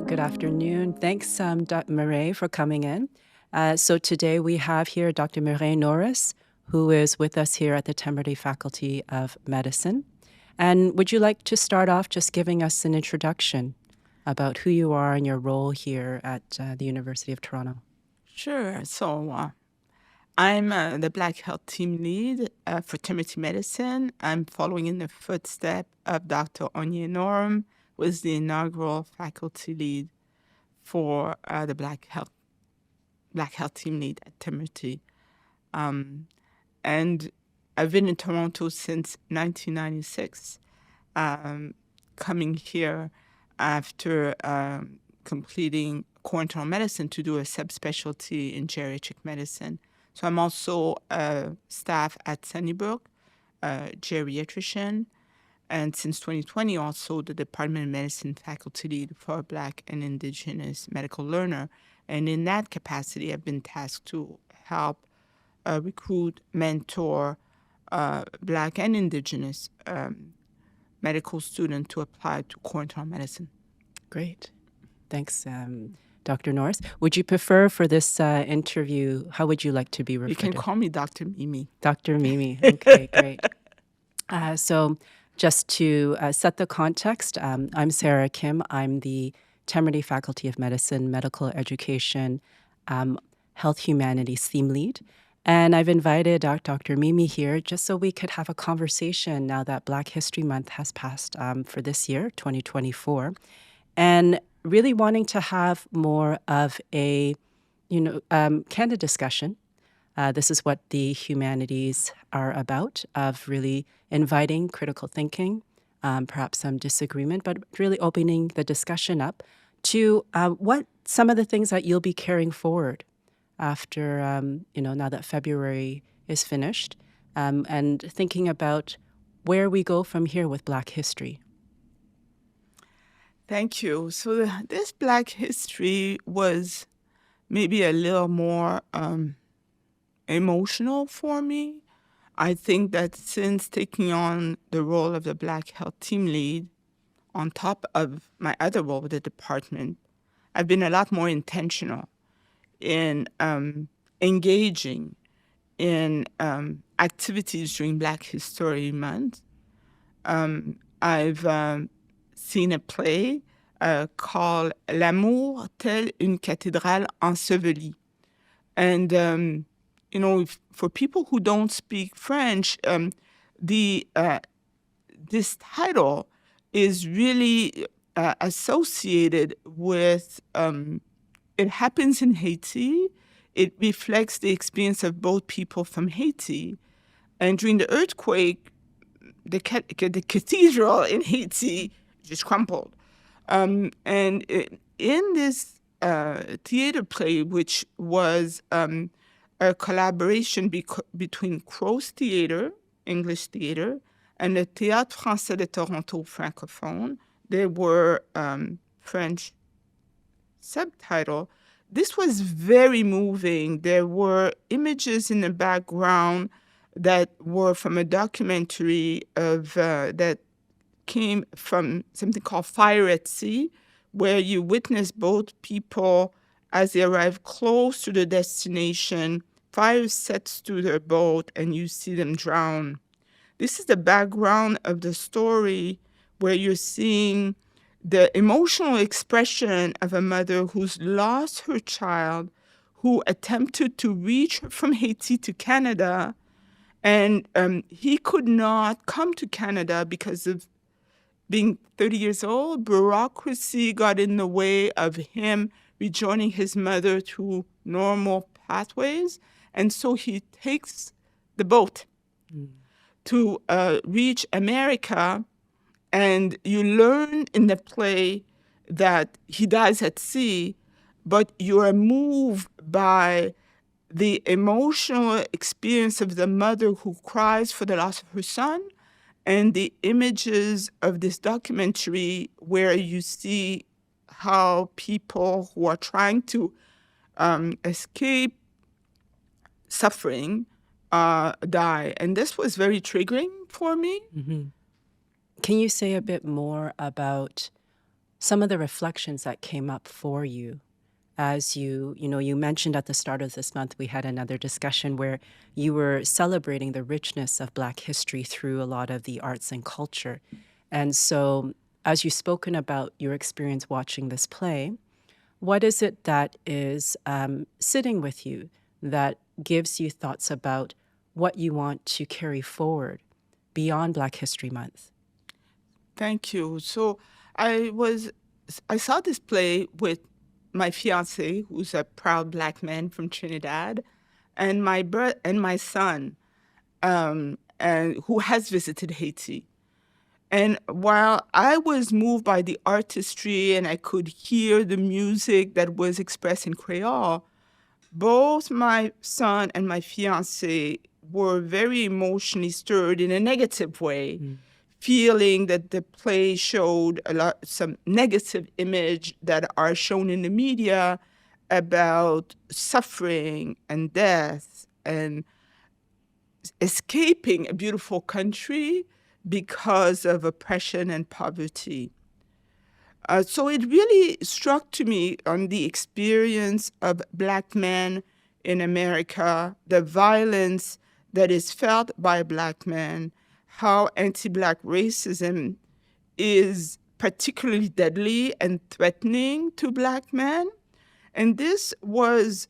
Good afternoon. Thanks, Mireille, for coming in. So today we have here Dr. Mireille Norris, who is with us here at the Temerty Faculty of Medicine. And would you like to start off just giving us an introduction about who you are and your role here at the University of Toronto? Sure. I'm the Black Health Team Lead for Temerty Medicine. I'm following in the footsteps of Dr. Mireille Norris, who is the inaugural faculty lead for the Black Health Team Lead at Temerty. And I've been in Toronto since 1996, coming here after completing core internal medicine to do a subspecialty in geriatric medicine. So I'm also staff at Sunnybrook, geriatrician, and since 2020 also the Department of Medicine faculty lead for Black and Indigenous medical learner. And in that capacity, I've been tasked to help recruit, mentor Black and Indigenous medical students to apply to core internal medicine. Great. Thanks, Dr. Norris. Would you prefer for this interview, how would you like to be referred You can to? call me Dr. Mimi. Dr. Mimi. Okay, great. So just to set the context, I'm Sarah Kim. I'm the Temerty Faculty of Medicine, Medical Education, Health Humanities Theme Lead. And I've invited Dr. Mimi here just so we could have a conversation now that Black History Month has passed for this year, 2024. And really wanting to have more of a, candid discussion. This is what the humanities are about, of really inviting critical thinking, perhaps some disagreement, but really opening the discussion up to what some of the things that you'll be carrying forward after, now that February is finished, and thinking about where we go from here with Black history. Thank you. So this Black history was maybe a little more emotional for me. I think that since taking on the role of the Black Health Team Lead, on top of my other role with the department, I've been a lot more intentional in engaging in activities during Black History Month. I've seen a play called L'amour tel une cathédrale ensevelie. And, for people who don't speak French, this title is really associated with, it happens in Haiti. It reflects the experience of both people from Haiti. And during the earthquake, the cathedral in Haiti just crumpled. And in this theater play, which was a collaboration between Crow's Theater, English theater, and the Théâtre Français de Toronto francophone, there were French subtitle. This was very moving. There were images in the background that were from a documentary of that came from something called Fire at Sea, where you witness both people as they arrive close to the destination, fire sets to their boat, and you see them drown. This is the background of the story where you're seeing the emotional expression of a mother who's lost her child, who attempted to reach from Haiti to Canada, and he could not come to Canada because of being 30 years old. Bureaucracy got in the way of him rejoining his mother through normal pathways. And so he takes the boat to reach America. And you learn in the play that he dies at sea, but you are moved by the emotional experience of the mother who cries for the loss of her son, and the images of this documentary where you see how people who are trying to escape suffering die. And this was very triggering for me. Mm-hmm. Can you say a bit more about some of the reflections that came up for you as you mentioned at the start of this month, we had another discussion where you were celebrating the richness of Black history through a lot of the arts and culture. And so, as you've spoken about your experience watching this play, what is it that is sitting with you that gives you thoughts about what you want to carry forward beyond Black History Month? Thank you. So I saw this play with my fiance, who's a proud Black man from Trinidad, and my son, and who has visited Haiti. And while I was moved by the artistry and I could hear the music that was expressed in Creole, both my son and my fiance were very emotionally stirred in a negative way, feeling that the play showed some negative image that are shown in the media about suffering and death and escaping a beautiful country because of oppression and poverty. So it really struck to me on the experience of Black men in America, the violence that is felt by Black men, how anti-Black racism is particularly deadly and threatening to Black men. And this was,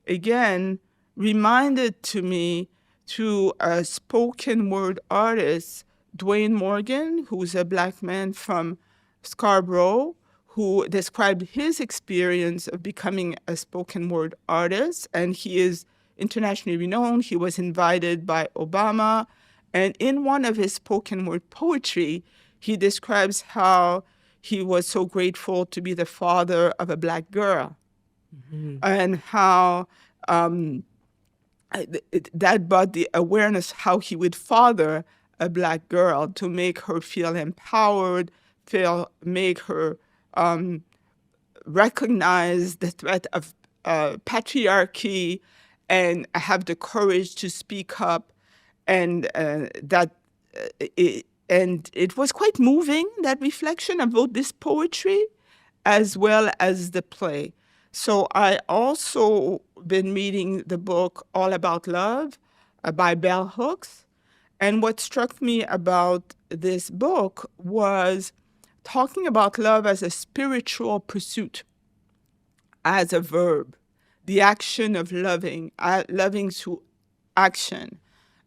again, reminded to me through a spoken word artist, Dwayne Morgan, who's a Black man from Scarborough, who described his experience of becoming a spoken word artist. And he is internationally renowned. He was invited by Obama. And in one of his spoken word poetry, he describes how he was so grateful to be the father of a Black girl, and how that brought the awareness how he would father a Black girl to make her feel empowered, make her recognize the threat of patriarchy and have the courage to speak up. And it was quite moving, that reflection of both this poetry as well as the play. So I also been reading the book All About Love by Bell Hooks. And what struck me about this book was talking about love as a spiritual pursuit, as a verb, the action of loving, loving through action,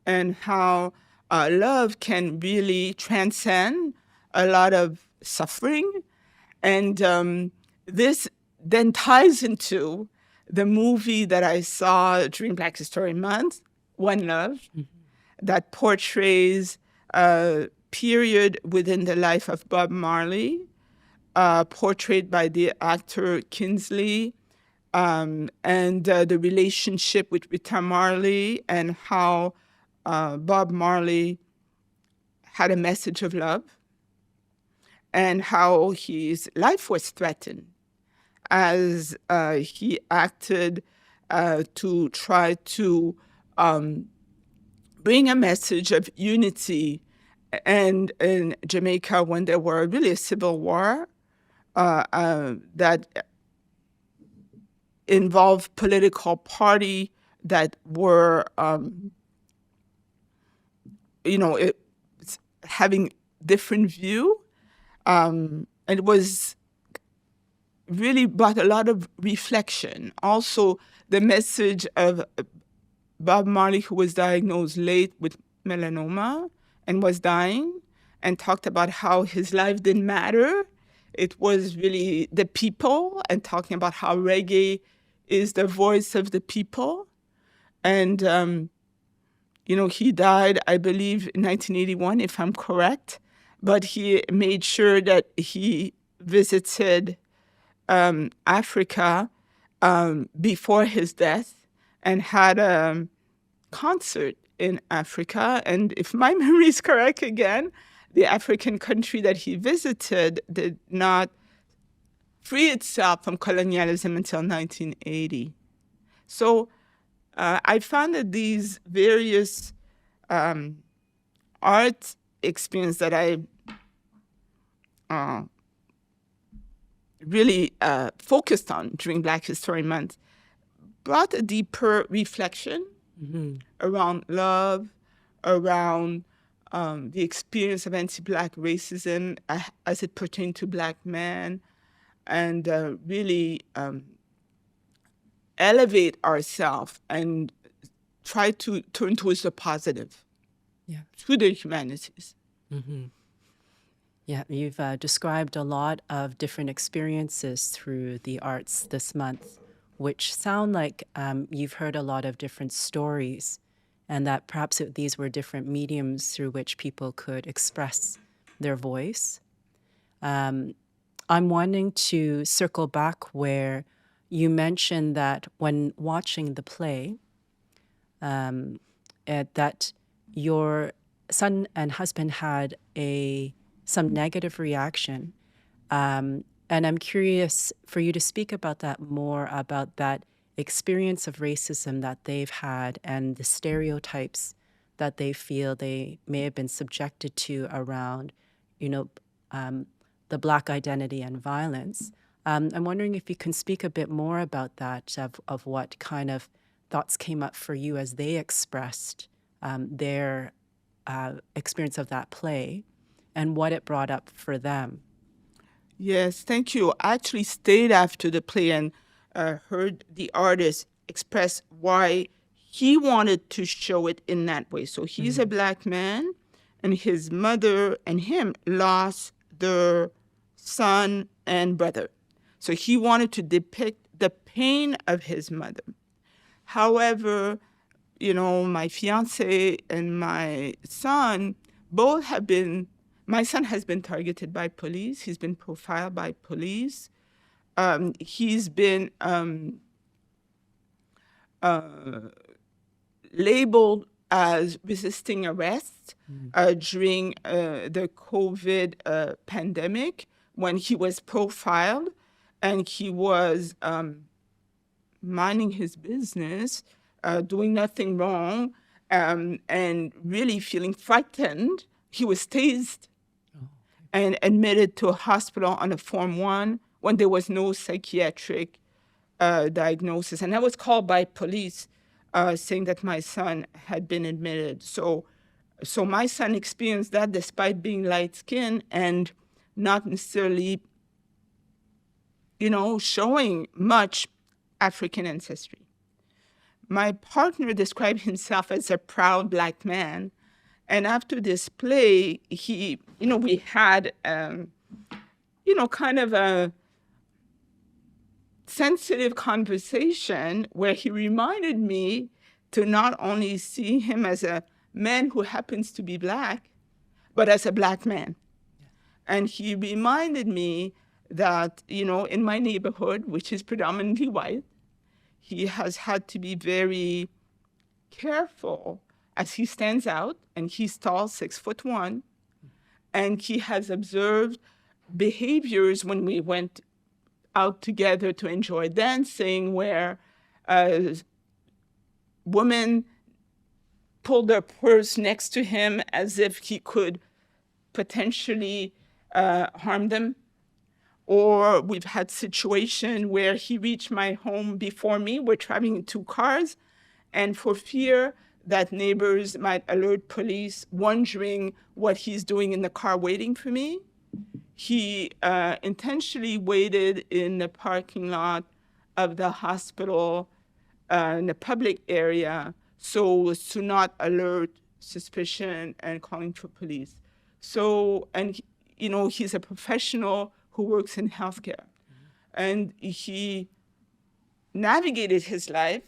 and how love can really transcend a lot of suffering. And this then ties into the movie that I saw during Black History Month, One Love, that portrays a period within the life of Bob Marley, portrayed by the actor Kingsley, and the relationship with Rita Marley, and how Bob Marley had a message of love, and how his life was threatened as he acted to try to bring a message of unity. And in Jamaica, when there were really a civil war that involved political party that were, having different view, and it was really brought a lot of reflection. Also, the message of Bob Marley, who was diagnosed late with melanoma and was dying, and talked about how his life didn't matter. It was really the people, and talking about how reggae is the voice of the people. And, he died, I believe, in 1981, if I'm correct. But he made sure that he visited Africa before his death and had a concert in Africa. And if my memory is correct again, the African country that he visited did not free itself from colonialism until 1980. So I found that these various art experiences that I really focused on during Black History Month brought a deeper reflection around love, around the experience of anti-Black racism as it pertained to Black men, and really elevate ourselves and try to turn towards the positive through the humanities. Yeah, you've described a lot of different experiences through the arts this month, which sound like you've heard a lot of different stories, and that perhaps these were different mediums through which people could express their voice. I'm wanting to circle back where you mentioned that when watching the play, that your son and husband had some negative reaction. And I'm curious for you to speak about that more, about that experience of racism that they've had and the stereotypes that they feel they may have been subjected to around, the Black identity and violence. I'm wondering if you can speak a bit more about that, of what kind of thoughts came up for you as they expressed their experience of that play and what it brought up for them. Yes, thank you. I actually stayed after the play and heard the artist express why he wanted to show it in that way. So he's a Black man, and his mother and him lost their son and brother. So he wanted to depict the pain of his mother. However, my fiance and my son both have been, my son has been targeted by police. He's been profiled by police. He's been labeled as resisting arrest during the COVID pandemic when he was profiled and he was minding his business, doing nothing wrong, and really feeling frightened. He was tased and admitted to a hospital on a Form 1 when there was no psychiatric diagnosis. And I was called by police saying that my son had been admitted. So my son experienced that despite being light-skinned and not necessarily, showing much African ancestry. My partner described himself as a proud Black man. And after this play, we had, kind of a sensitive conversation where he reminded me to not only see him as a man who happens to be Black, but as a Black man. Yeah. And he reminded me that, in my neighborhood, which is predominantly white, he has had to be very careful as he stands out, and he's tall, 6'1", and he has observed behaviors when we went out together to enjoy dancing where women pulled their purse next to him as if he could potentially harm them. Or we've had situation where he reached my home before me. We're traveling in 2 cars, and for fear that neighbors might alert police, wondering what he's doing in the car waiting for me, he intentionally waited in the parking lot of the hospital in the public area so as to not alert suspicion and calling for police. So, and he's a professional who works in healthcare. And he navigated his life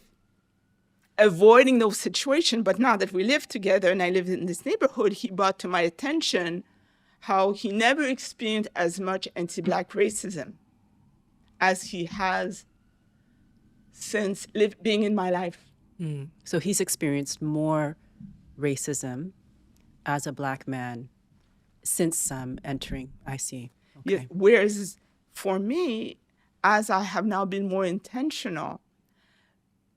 avoiding those situations, but now that we live together and I live in this neighborhood, he brought to my attention how he never experienced as much anti-Black racism as he has since being in my life. So he's experienced more racism as a Black man since entering, I see. Okay. Yes, whereas for me, as I have now been more intentional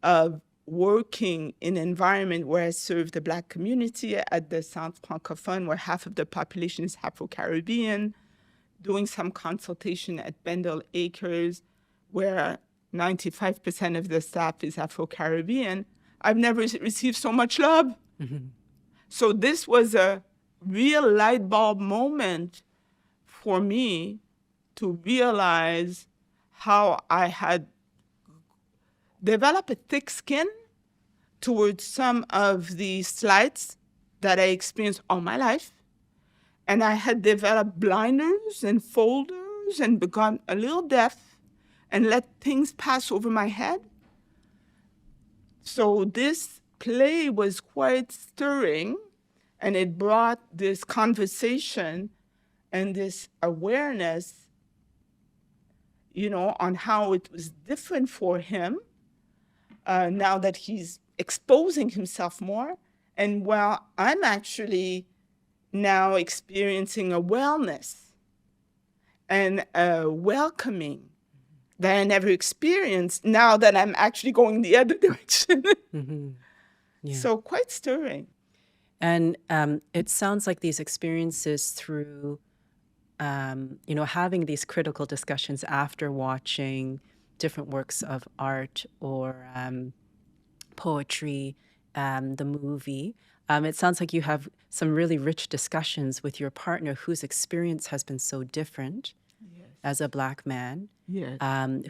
of working in an environment where I serve the Black community at the South Francophone, where half of the population is Afro-Caribbean, doing some consultation at Bendel Acres, where 95% of the staff is Afro-Caribbean, I've never received so much love. So this was a real light bulb moment for me to realize how I had developed a thick skin towards some of the slights that I experienced all my life. And I had developed blinders and folders and become a little deaf and let things pass over my head. So this play was quite stirring, and it brought this conversation and this awareness, on how it was different for him now that he's exposing himself more. And while I'm actually now experiencing a wellness and a welcoming that I never experienced, now that I'm actually going the other direction. Yeah. So quite stirring. And it sounds like these experiences through, having these critical discussions after watching different works of art or poetry, the movie. It sounds like you have some really rich discussions with your partner whose experience has been so different as a Black man, Yes.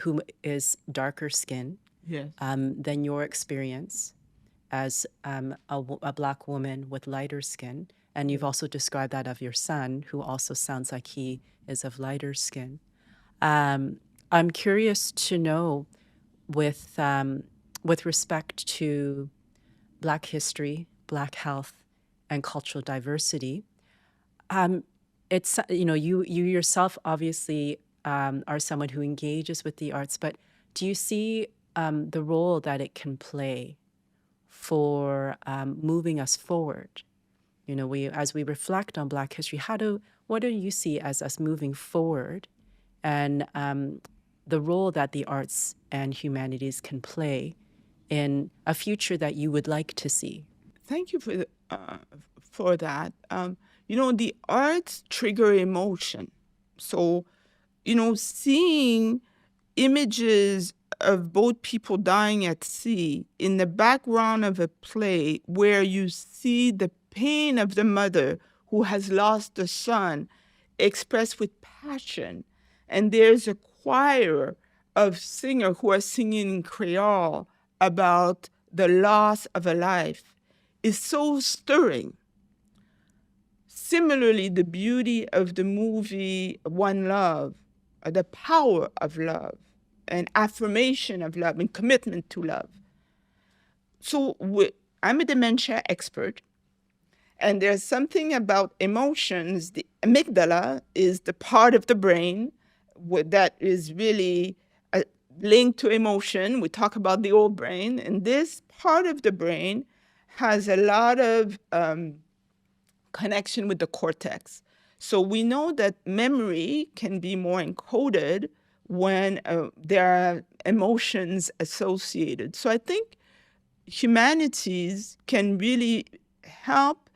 who is darker skin Yes. than your experience as a Black woman with lighter skin. And you've also described that of your son, who also sounds like he is of lighter skin. I'm curious to know, with respect to Black history, Black health, and cultural diversity, it's you yourself obviously are someone who engages with the arts, but do you see the role that it can play for moving us forward? As we reflect on Black history, what do you see as us moving forward, and the role that the arts and humanities can play in a future that you would like to see? Thank you for that. The arts trigger emotion. So, seeing images of both people dying at sea in the background of a play where you see the pain of the mother who has lost a son expressed with passion, and there's a choir of singers who are singing in Creole about the loss of a life, is so stirring. Similarly, the beauty of the movie One Love, the power of love, and affirmation of love, and commitment to love. So I'm a dementia expert, and there's something about emotions. The amygdala is the part of the brain that is really linked to emotion. We talk about the old brain, and this part of the brain has a lot of connection with the cortex. So we know that memory can be more encoded when there are emotions associated. So I think humanities can really help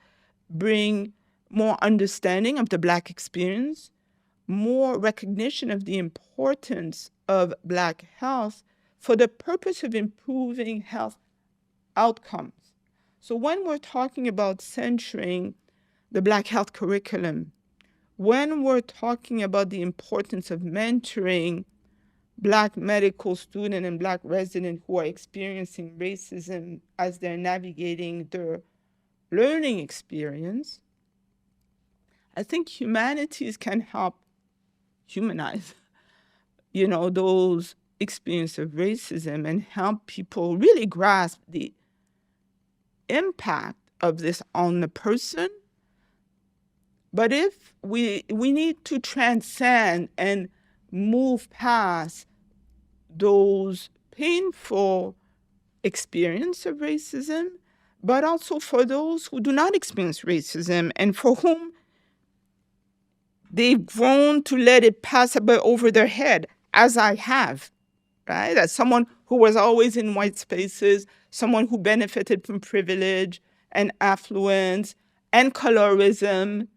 bring more understanding of the Black experience, more recognition of the importance of Black health for the purpose of improving health outcomes. So when we're talking about centering the Black health curriculum, when we're talking about the importance of mentoring Black medical student and Black resident who are experiencing racism as they're navigating their learning experience, I think humanities can help humanize, those experiences of racism and help people really grasp the impact of this on the person. But if we need to transcend and move past those painful experience of racism, but also for those who do not experience racism and for whom they've grown to let it pass over their head, as I have, right? As someone who was always in white spaces, someone who benefited from privilege and affluence and colorism,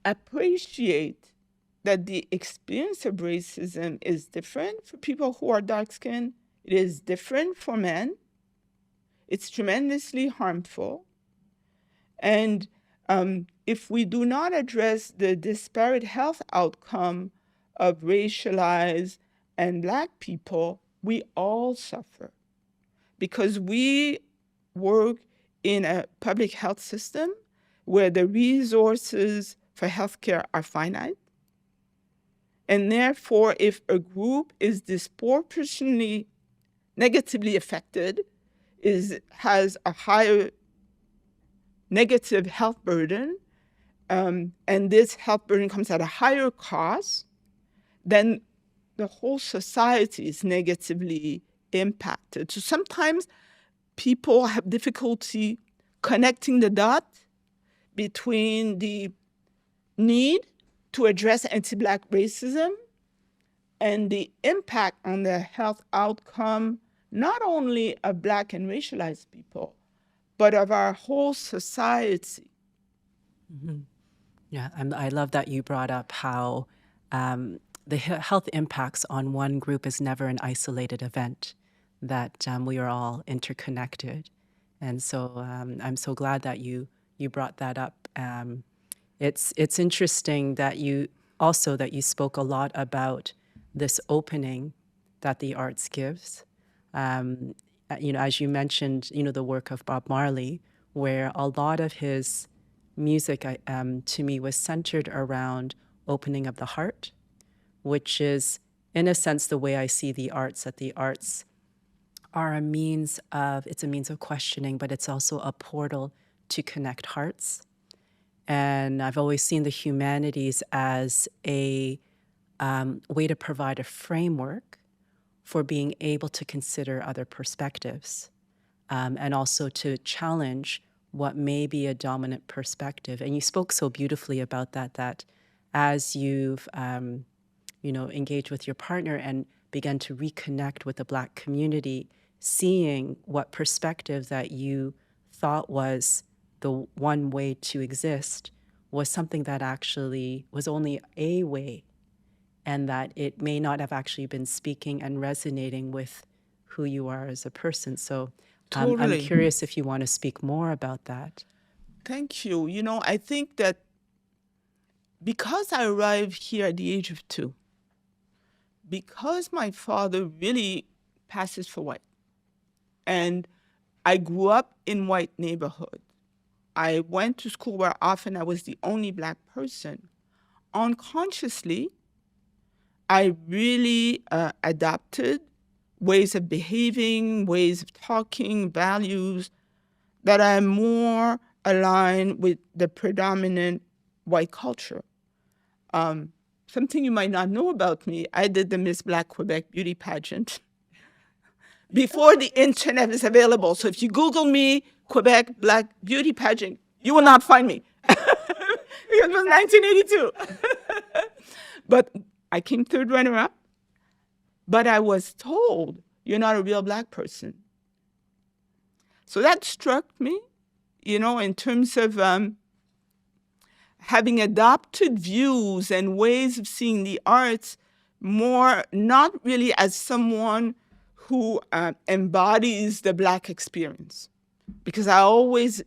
appreciate that the experience of racism is different for people who are dark-skinned. It is different for men. It's tremendously harmful. And if we do not address the disparate health outcome of racialized and Black people, we all suffer because we work in a public health system where the resources for healthcare are finite. And therefore, if a group is disproportionately negatively affected, has a higher negative health burden, and this health burden comes at a higher cost, then the whole society is negatively impacted. So sometimes people have difficulty connecting the dots between the need to address anti-Black racism and the impact on the health outcome, not only of Black and racialized people, but of our whole society. Mm-hmm. Yeah, and I love that you brought up how the health impacts on one group is never an isolated event, that we are all interconnected. And so I'm so glad that you brought that up. It's interesting that you spoke a lot about this opening that the arts gives. As you mentioned, the work of Bob Marley, where a lot of his music, to me, was centered around opening of the heart, which is, in a sense, the way I see the arts, that the arts are a means of questioning, but it's also a portal to connect hearts. And I've always seen the humanities as a way to provide a framework for being able to consider other perspectives, and also to challenge what may be a dominant perspective. And you spoke so beautifully about that as you've engaged with your partner and begun to reconnect with the Black community, seeing what perspective that you thought was the one way to exist was something that actually was only a way, and that it may not have actually been speaking and resonating with who you are as a person. So I'm Totally. curious if you want to speak more about that. Thank you. I think that because I arrived here at the age of 2, because my father really passes for white, and I grew up in white neighborhood, I went to school where often I was the only Black person. Unconsciously, I really adopted ways of behaving, ways of talking, values that are more aligned with the predominant white culture. Something you might not know about me, I did the Miss Black Quebec beauty pageant before the internet is available. So if you Google me, Quebec Black beauty pageant, you will not find me. It was 1982. But I came third runner-up. But I was told, you're not a real Black person. So that struck me, in terms of having adopted views and ways of seeing the arts more, not really as someone who embodies the Black experience, because I always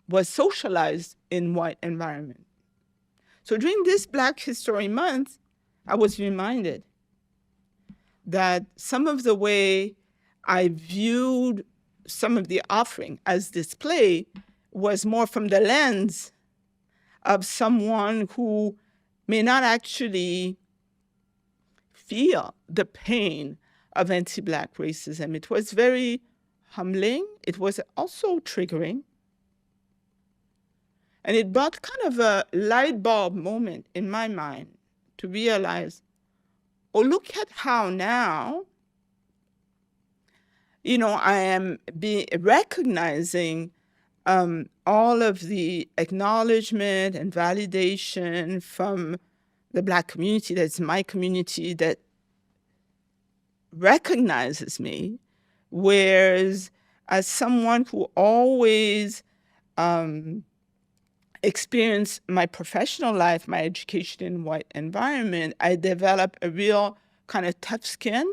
was socialized in white environment. So during this Black History Month, I was reminded that some of the way I viewed some of the offering as display was more from the lens of someone who may not actually feel the pain of anti-Black racism. It was very humbling. It was also triggering. And it brought kind of a light bulb moment in my mind to realize, oh, look at how now, I am recognizing all of the acknowledgement and validation from the Black community, that's my community, that recognizes me, whereas as someone who always experience my professional life, my education in white environment, I developed a real kind of tough skin,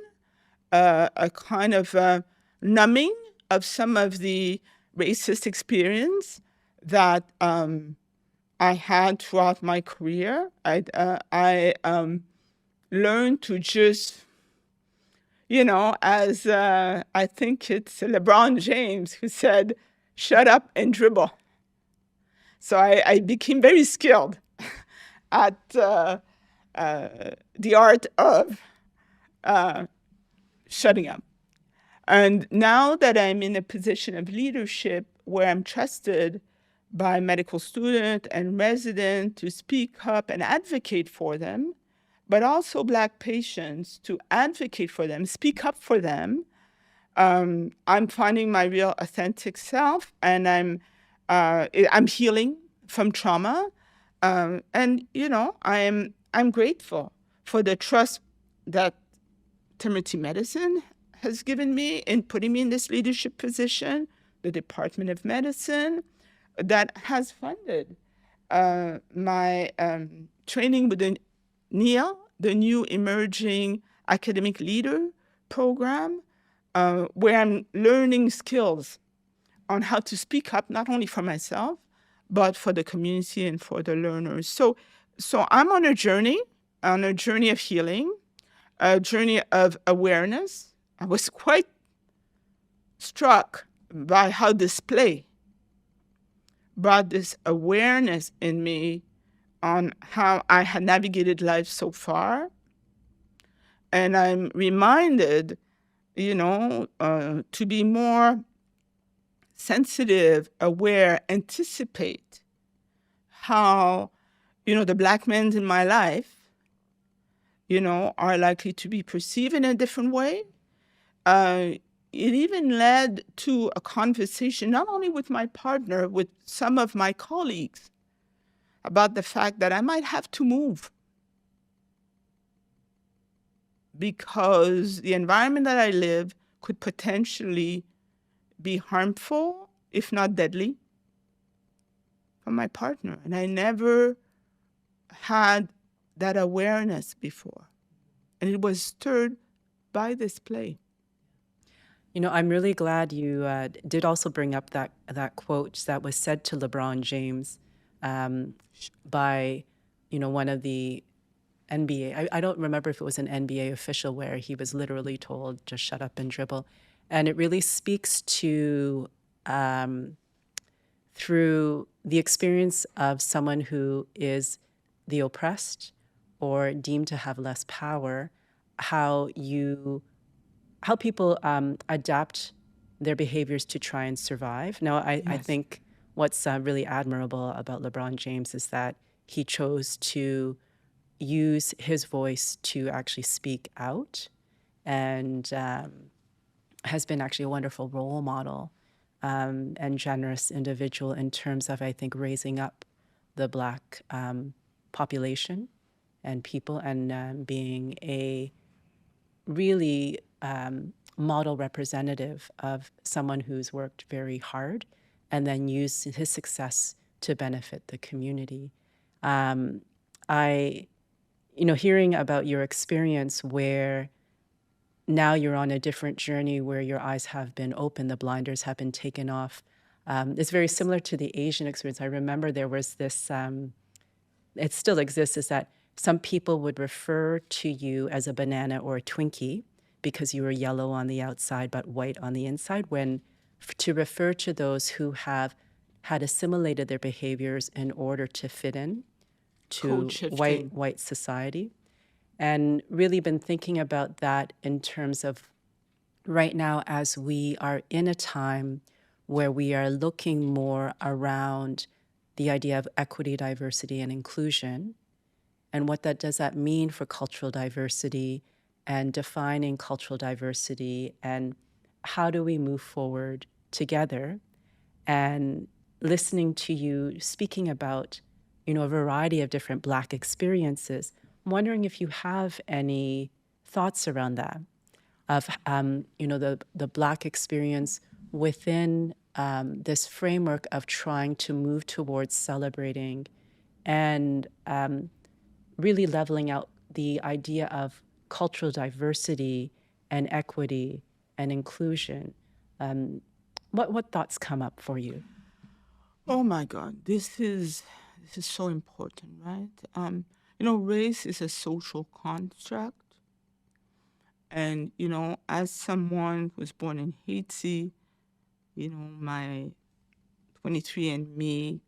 a kind of numbing of some of the racist experience that I had throughout my career. I learned to just, as I think it's LeBron James who said, shut up and dribble. So I became very skilled at the art of shutting up. And now that I'm in a position of leadership where I'm trusted by medical student and resident to speak up and advocate for them, but also Black patients to advocate for them, speak up for them, I'm finding my real authentic self, and I'm healing from trauma, and I'm grateful for the trust that Temerty Medicine has given me in putting me in this leadership position, the Department of Medicine that has funded my training with the NEA, the New Emerging Academic Leader Program, where I'm learning skills on how to speak up, not only for myself, but for the community and for the learners. So I'm on a journey of healing, a journey of awareness. I was quite struck by how this play brought this awareness in me on how I had navigated life so far. And I'm reminded, to be more sensitive, aware, anticipate how, the Black men in my life, are likely to be perceived in a different way. It even led to a conversation, not only with my partner, with some of my colleagues, about the fact that I might have to move because the environment that I live could potentially be harmful, if not deadly, for my partner. And I never had that awareness before. And it was stirred by this play. I'm really glad you did also bring up that quote that was said to LeBron James by, one of the NBA. I don't remember if it was an NBA official where he was literally told, just shut up and dribble. And it really speaks to, through the experience of someone who is the oppressed or deemed to have less power, how people adapt their behaviors to try and survive. Now, I think what's really admirable about LeBron James is that he chose to use his voice to actually speak out, and has been actually a wonderful role model and generous individual in terms of, I think, raising up the Black population and people, and being a really model representative of someone who's worked very hard and then used his success to benefit the community. Hearing about your experience where now you're on a different journey where your eyes have been opened, the blinders have been taken off. It's very similar to the Asian experience. I remember there was this, it still exists, is that some people would refer to you as a banana or a Twinkie because you were yellow on the outside but white on the inside, when to refer to those who had assimilated their behaviors in order to fit in to white society. And really been thinking about that in terms of right now, as we are in a time where we are looking more around the idea of equity, diversity, and inclusion, and what does that mean for cultural diversity, and defining cultural diversity, and how do we move forward together. And listening to you speaking about, a variety of different Black experiences, I'm wondering if you have any thoughts around that, of the Black experience within this framework of trying to move towards celebrating and really leveling out the idea of cultural diversity and equity and inclusion. What thoughts come up for you? Oh my God, this is so important, right? Race is a social construct, and as someone who was born in Haiti, my 23andMe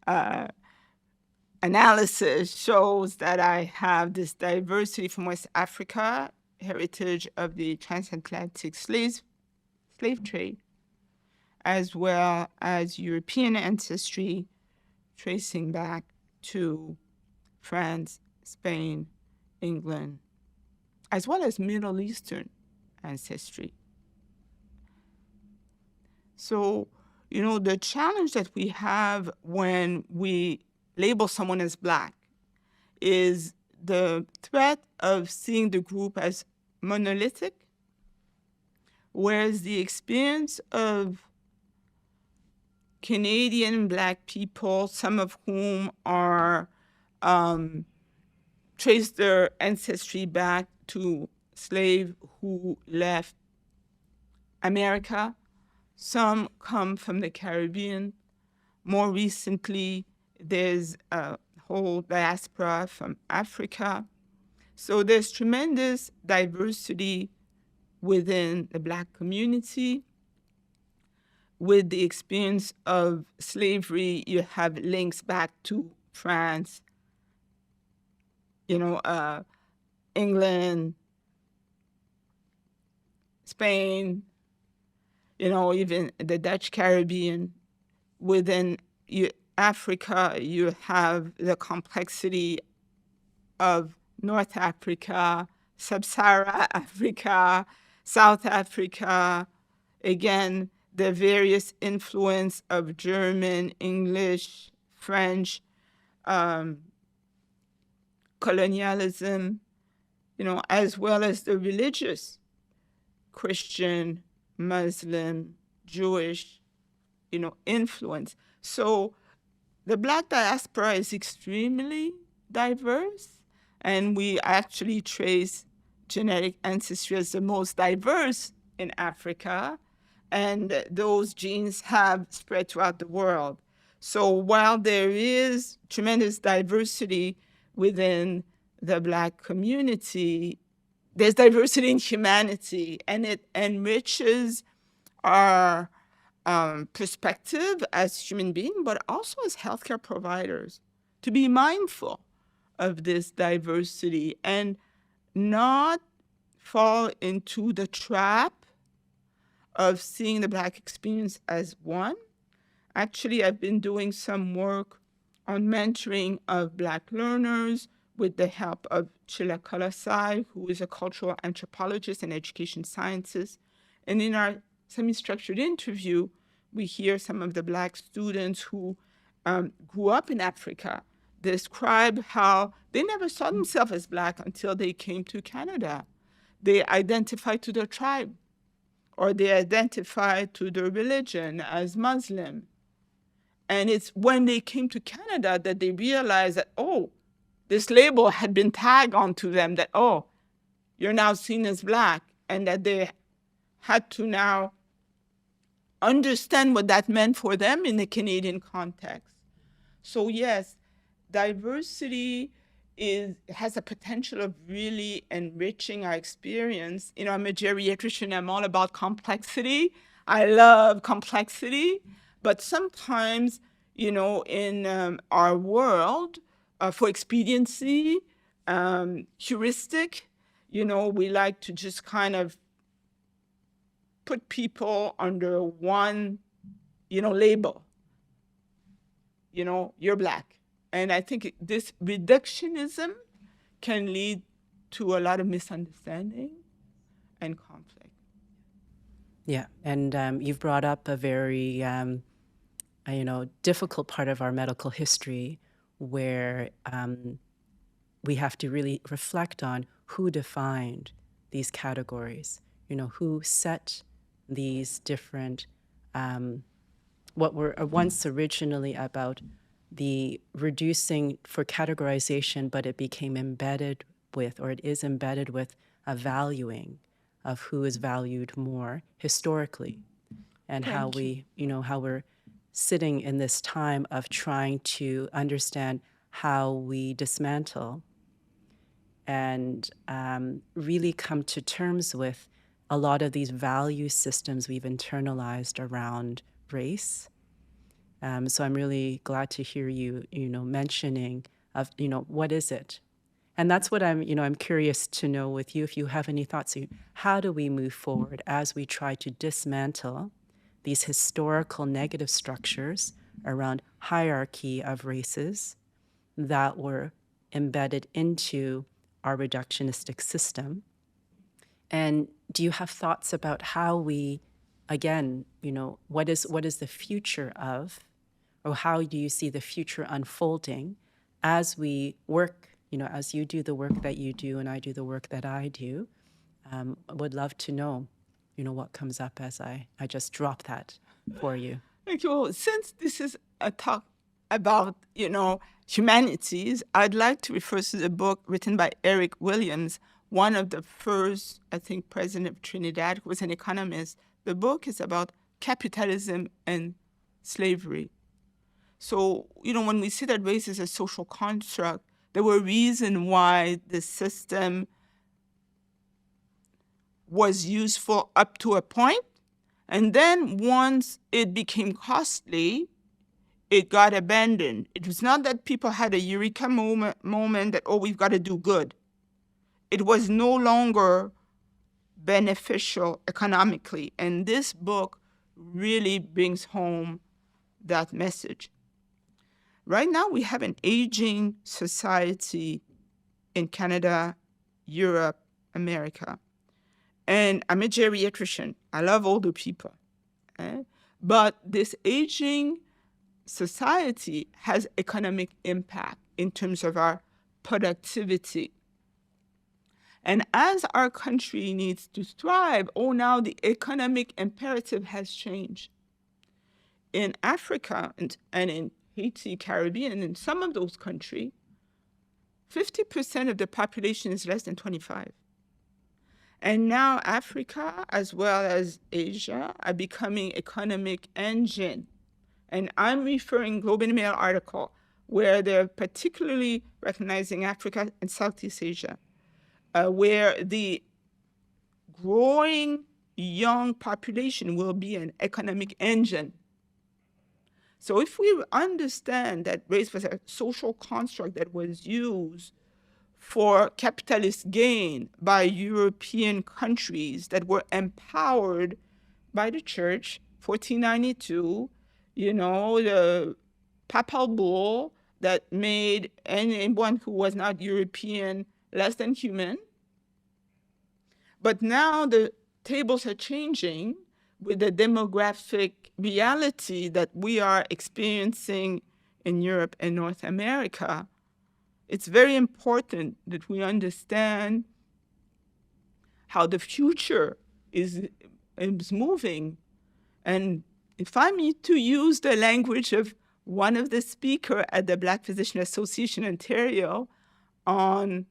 uh, analysis shows that I have this diversity from West Africa, heritage of the transatlantic slave trade, as well as European ancestry, tracing back to France, Spain, England, as well as Middle Eastern ancestry. So, the challenge that we have when we label someone as Black is the threat of seeing the group as monolithic, whereas the experience of Canadian Black people, some of whom are trace their ancestry back to slaves who left America. Some come from the Caribbean. More recently, there's a whole diaspora from Africa. So there's tremendous diversity within the Black community. With the experience of slavery, you have links back to France, England, Spain, even the Dutch Caribbean. Within Africa, you have the complexity of North Africa, Sub-Saharan Africa, South Africa, again, the various influence of German, English, French, colonialism, as well as the religious, Christian, Muslim, Jewish, influence. So the Black diaspora is extremely diverse, and we actually trace genetic ancestry as the most diverse in Africa, and those genes have spread throughout the world. So while there is tremendous diversity within the Black community, there's diversity in humanity, and it enriches our perspective as human beings, but also as healthcare providers, to be mindful of this diversity and not fall into the trap of seeing the Black experience as one. Actually, I've been doing some work on mentoring of Black learners with the help of Chila Kalasai, who is a cultural anthropologist and education scientist. And in our semi-structured interview, we hear some of the Black students who grew up in Africa describe how they never saw themselves as Black until they came to Canada. They identified to their tribe, or they identified to their religion as Muslim. And it's when they came to Canada that they realized that, this label had been tagged onto them that, you're now seen as Black, and that they had to now understand what that meant for them in the Canadian context. So yes, diversity has a potential of really enriching our experience. I'm a geriatrician, I'm all about complexity. I love complexity, but sometimes, in our world, for expediency, heuristic, we like to just kind of put people under one, label. You're Black. And I think this reductionism can lead to a lot of misunderstanding and conflict. Yeah, and you've brought up a very, difficult part of our medical history where we have to really reflect on who defined these categories, who set these different what were once originally about the reducing for categorization, but it became embedded with, or it is embedded with, a valuing of who is valued more historically, and how Thank you. we, how we're sitting in this time of trying to understand how we dismantle and really come to terms with a lot of these value systems we've internalized around race. So I'm really glad to hear you, mentioning of, what is it? And that's what I'm curious to know with you, if you have any thoughts. How do we move forward as we try to dismantle these historical negative structures around hierarchy of races that were embedded into our reductionistic system? And do you have thoughts about how we, again, what is the future of, or how do you see the future unfolding as we work, as you do the work that you do and I do the work that I do? I would love to know, what comes up as I just drop that for you. Thank you. Well, since this is a talk about, humanities, I'd like to refer to the book written by Eric Williams, one of the first, I think, president of Trinidad, who was an economist. The book is about capitalism and slavery. So, when we say that race is a social construct, there were reasons why the system was useful up to a point. And then once it became costly, it got abandoned. It was not that people had a eureka moment that, we've got to do good. It was no longer beneficial economically. And this book really brings home that message. Right now, we have an aging society in Canada, Europe, America. And I'm a geriatrician. I love older people. But this aging society has economic impact in terms of our productivity. And as our country needs to thrive, now the economic imperative has changed. In Africa and in Haiti, Caribbean, in some of those countries, 50% of the population is less than 25. And now Africa, as well as Asia, are becoming economic engine. And I'm referring Globe and Mail article where they're particularly recognizing Africa and Southeast Asia, where the growing young population will be an economic engine. So if we understand that race was a social construct that was used for capitalist gain by European countries that were empowered by the church, 1492, the papal bull that made anyone who was not European less than human. But now the tables are changing with the demographic reality that we are experiencing in Europe and North America. It's very important that we understand how the future is moving. And if I need to use the language of one of the speakers at the Black Physician Association Ontario on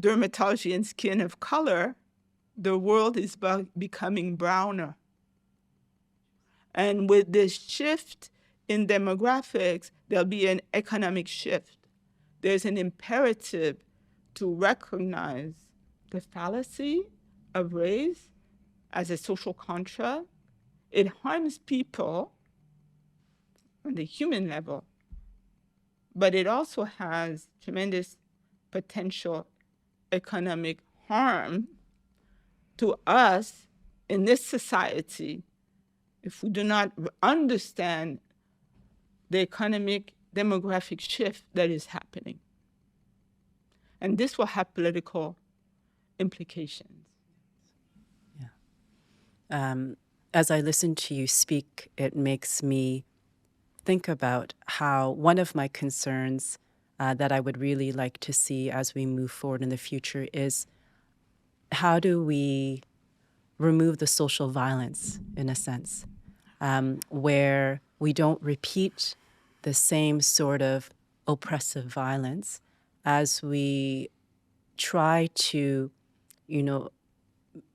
dermatology and skin of color, the world is becoming browner. And with this shift in demographics, there'll be an economic shift. There's an imperative to recognize the fallacy of race as a social construct. It harms people on the human level, but it also has tremendous potential economic harm to us in this society if we do not understand the economic demographic shift that is happening. And this will have political implications. Yeah. As I listen to you speak, it makes me think about how one of my concerns that I would really like to see as we move forward in the future is how do we remove the social violence, in a sense? where we don't repeat the same sort of oppressive violence as we try to, you know,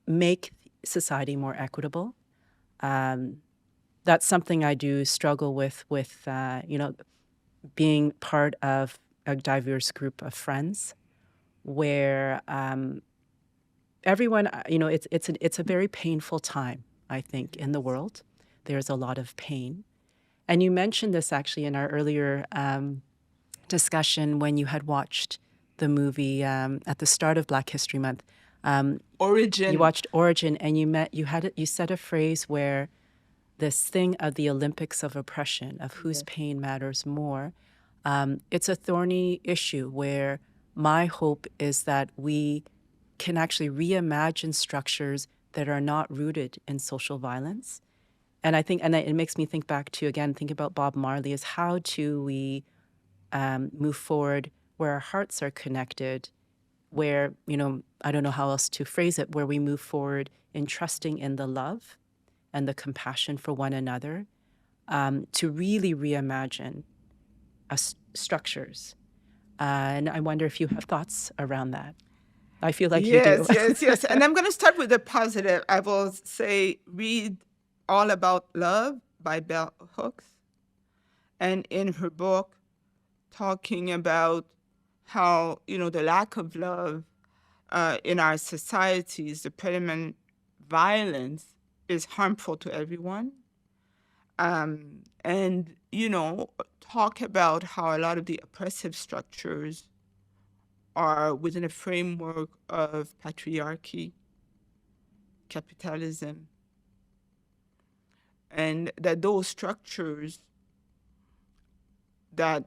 make society more equitable. That's something I do struggle with, being part of a diverse group of friends where everyone, it's a very painful time, I think, in the world. There's a lot of pain. And you mentioned this actually in our earlier discussion when you had watched the movie at the start of Black History Month. You Origin. watched Origin, and you said a phrase where this thing of the Olympics of oppression, of whose pain matters more. It's a thorny issue where my hope is that we can actually reimagine structures that are not rooted in social violence. And I think, it makes me think back to, again, think about Bob Marley, is how do we move forward where our hearts are connected, where, I don't know how else to phrase it, where we move forward in trusting in the love and the compassion for one another, to really reimagine structures. And I wonder if you have thoughts around that. I feel like you do. Yes. And I'm going to start with the positive. I will say, read All About Love by Bell Hooks. And in her book, talking about how, the lack of love in our societies, the predominant violence is harmful to everyone. And, talk about how a lot of the oppressive structures are within a framework of patriarchy, capitalism, and that those structures that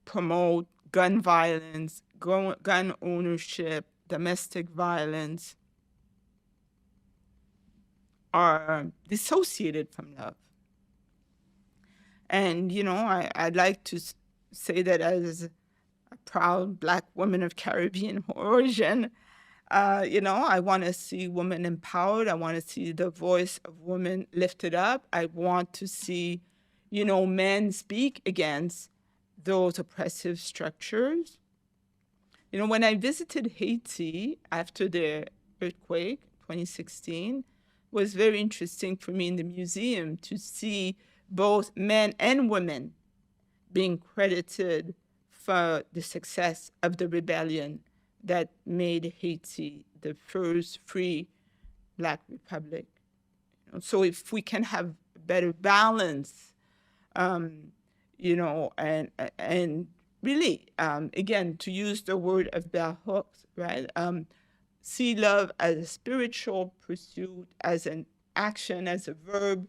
promote gun violence, gun ownership, domestic violence are dissociated from love. And, I'd like to say that as a proud Black woman of Caribbean origin, I want to see women empowered. I want to see the voice of women lifted up. I want to see, men speak against those oppressive structures. When I visited Haiti after the earthquake, 2016, was very interesting for me in the museum to see both men and women being credited for the success of the rebellion that made Haiti the first free Black republic. So if we can have better balance, and really, again, to use the word of Bell Hooks, right? See love as a spiritual pursuit, as an action, as a verb,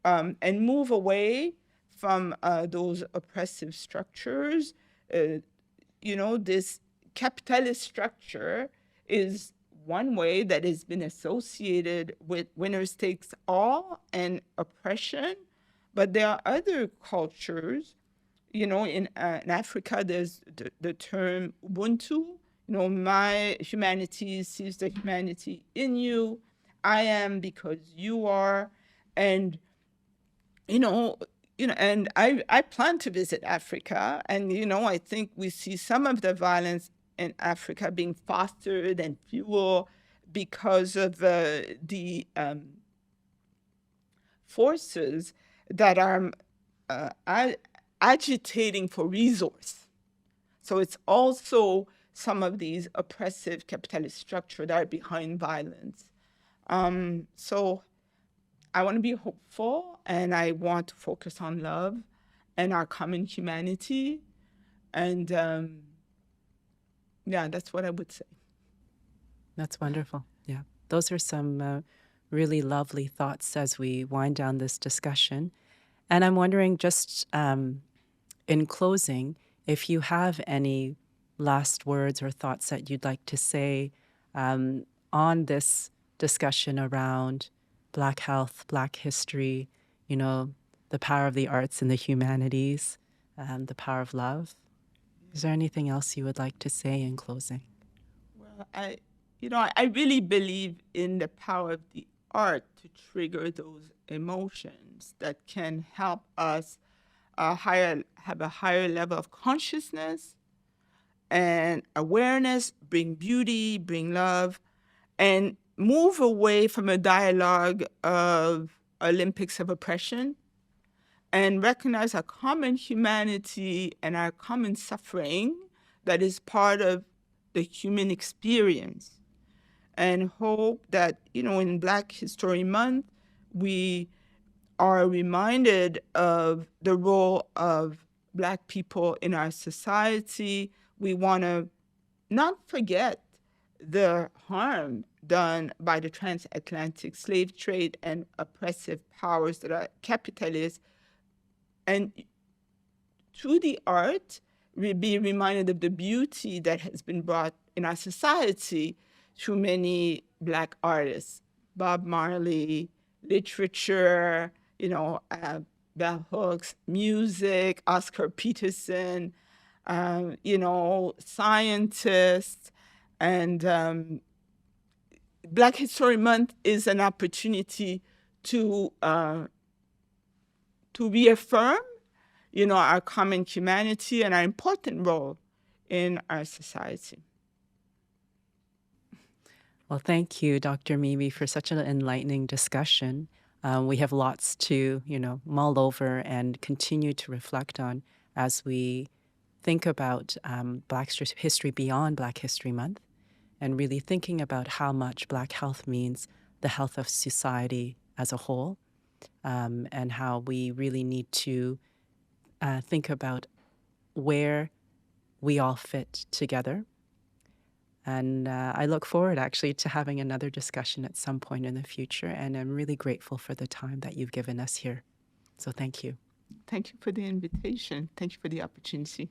and move away from those oppressive structures. This capitalist structure is one way that has been associated with winners takes all and oppression, but there are other cultures. In Africa, there's the term Ubuntu. My humanities sees the humanity in you. I am because you are. And and I plan to visit Africa, and I think we see some of the violence in Africa being fostered and fueled because of the forces that are agitating for resource. So it's also some of these oppressive capitalist structures that are behind violence. So I want to be hopeful, and I want to focus on love and our common humanity. And that's what I would say. That's wonderful. Yeah. Those are some really lovely thoughts as we wind down this discussion. And I'm wondering, just in closing, if you have any last words or thoughts that you'd like to say on this discussion around Black health, Black history, the power of the arts and the humanities, the power of love. Is there anything else you would like to say in closing? Well, I really believe in the power of the art to trigger those emotions that can help us have a higher level of consciousness and awareness, bring beauty, bring love, and move away from a dialogue of Olympics of oppression and recognize our common humanity and our common suffering that is part of the human experience. And hope that, in Black History Month, we are reminded of the role of Black people in our society. We want to not forget the harm done by the transatlantic slave trade and oppressive powers that are capitalist. And through the art, we be reminded of the beauty that has been brought in our society through many Black artists, Bob Marley, literature, bell hooks, music, Oscar Peterson, scientists. And Black History Month is an opportunity to reaffirm, our common humanity and our important role in our society. Well, thank you, Dr. Mimi, for such an enlightening discussion. We have lots to, mull over and continue to reflect on as we think about Black history beyond Black History Month, and really thinking about how much Black health means the health of society as a whole, and how we really need to think about where we all fit together. And I look forward, actually, to having another discussion at some point in the future. And I'm really grateful for the time that you've given us here. So thank you. Thank you for the invitation. Thank you for the opportunity.